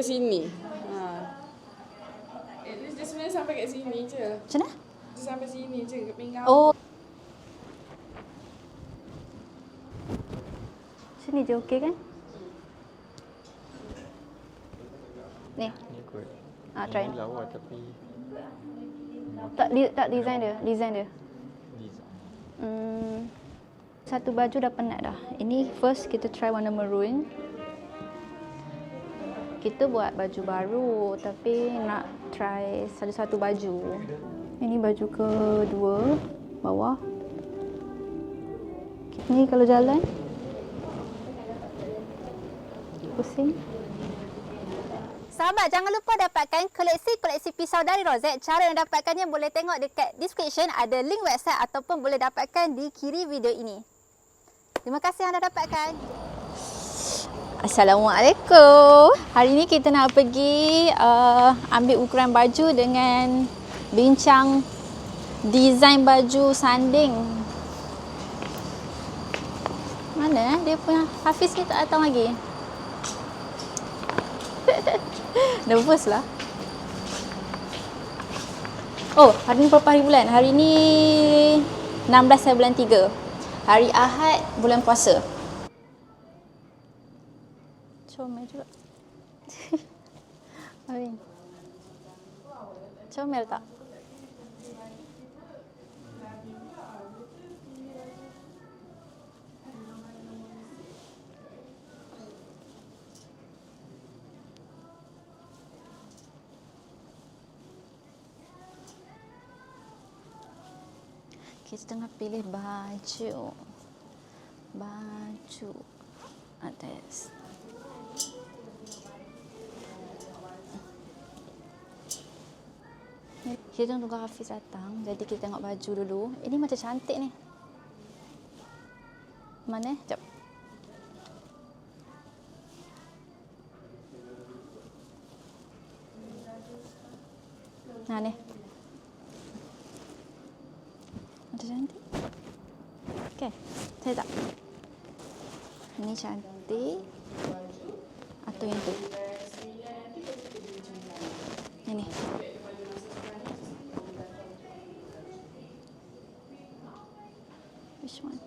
Ke sini. At least dia sebenarnya sampai kat sini je. Macam mana? Dia sampai sini je kat pinggang. Oh. Sini je okey kan? Ni. Ni kot. Try. Ini lawa tapi Tak design dia. design. Satu baju dah penat dah. Ini first kita try warna maroon. Kita buat baju baru tapi nak try satu-satu baju. Ini baju kedua, bawah. Ni kalau jalan pusing. Sahabat, jangan lupa dapatkan koleksi-koleksi pisau dari Rosette. Cara yang dapatkannya boleh tengok dekat description, ada link website ataupun boleh dapatkan di kiri video ini. Terima kasih anda dapatkan. Assalamualaikum. Hari ni kita nak pergi ambil ukuran baju dengan bincang design baju sanding. Mana dia punya Hafiz ni tak datang lagi. Nervous lah. Oh, hari ni berapa hari bulan? Hari ni 16 bulan 3. Hari Ahad bulan puasa. Comel juga. Amin. Comel tak? Kita tengah pilih baju. Baju atas. Kita tunggu Hafiz datang. Jadi kita tengok baju dulu. Ini macam cantik ni. Mana? Sekejap. Ni. Macam cantik. Okey. Saya tak. Ini cantik. Atau yang tu? Ini. Which one?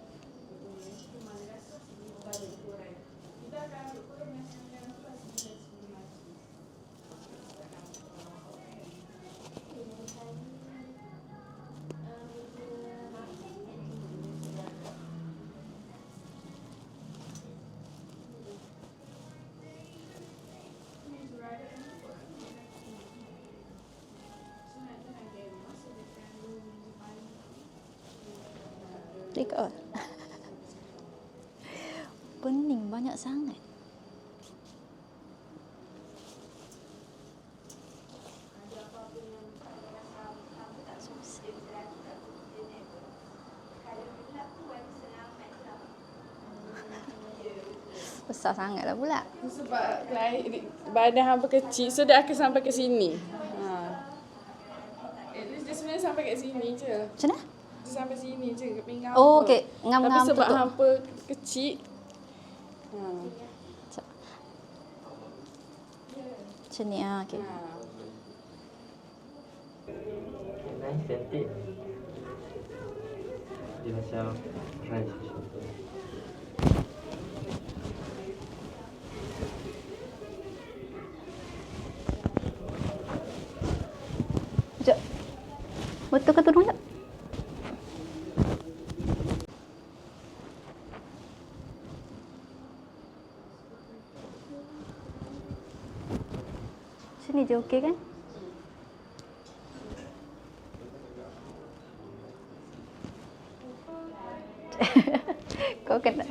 Take out. Pening banyak sangat. Besar sangatlah pula. Sebab badan hampa kecil, so dia akan sampai ke sini. At least dia sebenarnya sampai kat sini je. Macam mana? Dia sampai sini je kat pinggang. Oh, okey. Ngam-ngam tapi sebab tutup. hampa kecil. Macam ni okey. nice, cantik. Dia macam rice. Sekejap. Betul ke tudung tak? Sini je okey kan? Kau kena.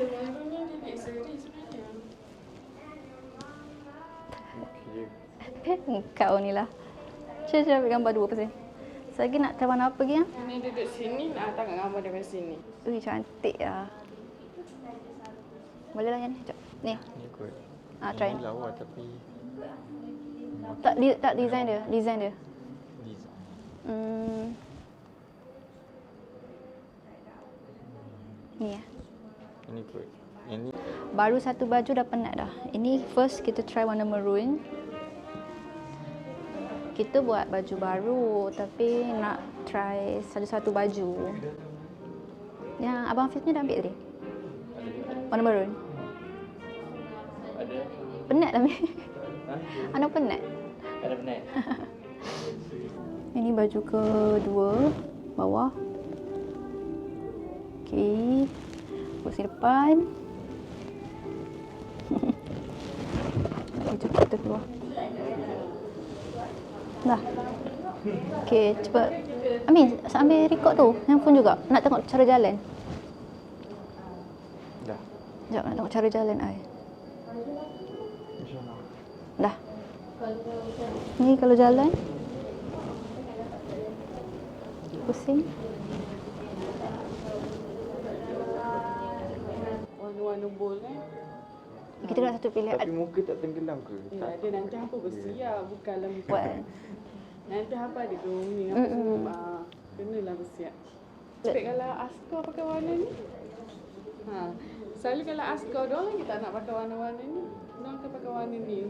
Kau ni lah. Saya ambil gambar dua pasal. Selagi nak try warna apa lagi ya? Ini duduk sini, nak tengok gambar daripada sini. Ui, cantik lah. Boleh lah yang ni. Sekejap. Ni. Ni kot. Try. Ini lawa tapi Tak design dia. Design dia. design. Ni ya. Ini kot. Ini Baru satu baju dah penat dah. Ini first kita try warna maroon. kita buat baju baru tapi nak try satu-satu baju. Yang Abang Hafiz ni dah ambil tadi? Warna maroon? Ada. Penat dah ambil. Ha? Anak penat. Ada benar. Ini baju kedua, bawah. Okey. Kursi depan. Jom kita keluar. Dah. Okey, cepat. Ambil record tu. Handphone juga. Nak tengok cara jalan. Dah. Sekejap, nak tengok cara jalan ai. InsyaAllah. Dah. Ni kalau jalan. Pusing. Warna-warna bold Kita nak satu pilihan. Tapi muka tak tenggelam ke? Ya, dia nanti hampa bersih lah. Bukan lembut. Buat. Nanti hampa ada grooming apa semua. Kenalah bersiap. Tapi kalau askar pakai warna ni. Selalu kalau askar diorang lagi tak nak pakai warna-warna ni. Diorang akan pakai warna ni.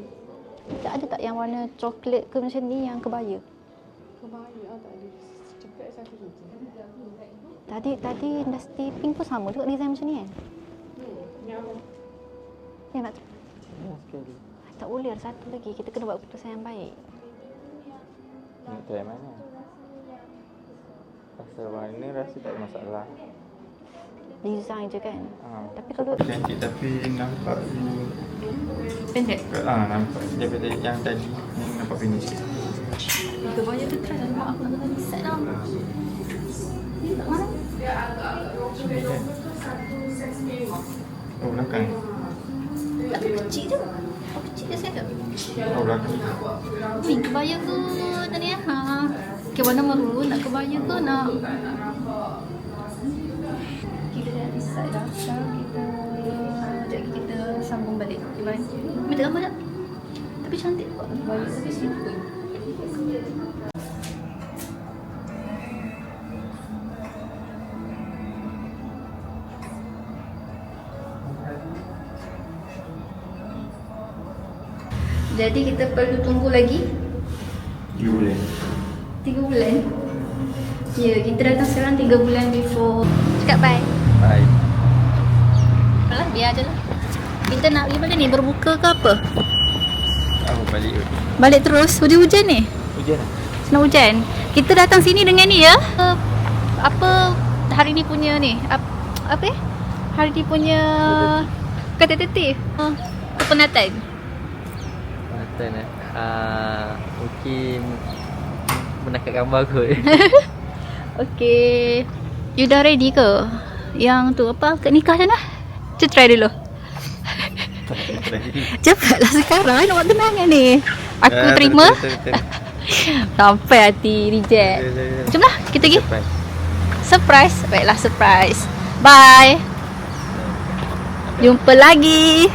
Tak ada tak yang warna coklat ke macam ni yang kebaya? Kebaya tak ada. Coklat satu je. Tadi Dusty Pink pun sama juga design macam ni kan? Yang apa? Yang nak Ya, sekali. tak boleh ada satu lagi. Kita kena buat keputusan yang baik. Nak try mana? Pasal warna rasa tak ada masalah. Design je kan? Tapi kalau Cantik tapi nampak pendek. nampak daripada yang tadi yang nampak pendek sikit. Kebaya tu try lah. Aku nak set lah. Ni tak mana? Oh, belakang. Tak kecil je. Kecil je set. Oh, belakang. Ni kebaya ke tadi ha? Okay, warna maroon nak kebaya ke nak? Kita dah decide dah. Sekarang kita sambung balik. Minta gambar tak? Tapi cantik kok kebaya tapi simple. Jadi kita perlu tunggu lagi 3 bulan. 3 bulan. Ya, kita datang sekarang 3 bulan before. Cakap bye. Bye. Alah, biar je lah. Kita nak pergi mana ni? Berbuka ke apa? Aku balik. Balik terus? Hujan-hujan ni? Hujan lah. Senang hujan. Kita datang sini dengan ni ya. Apa hari ni punya ni? Apa ya? Hari ni punya kata tetatif. Kepenatan. Penatan mungkin menangkap gambar kot. Okay. You dah ready ke? Yang tu apa? Akad nikah sana? Kita try dulu. Cepatlah sekarang nak buat tunangan ni. Aku terima. Sampai hati reject. Jomlah kita pergi. Surprise. Baiklah surprise. Bye. Jumpa lagi.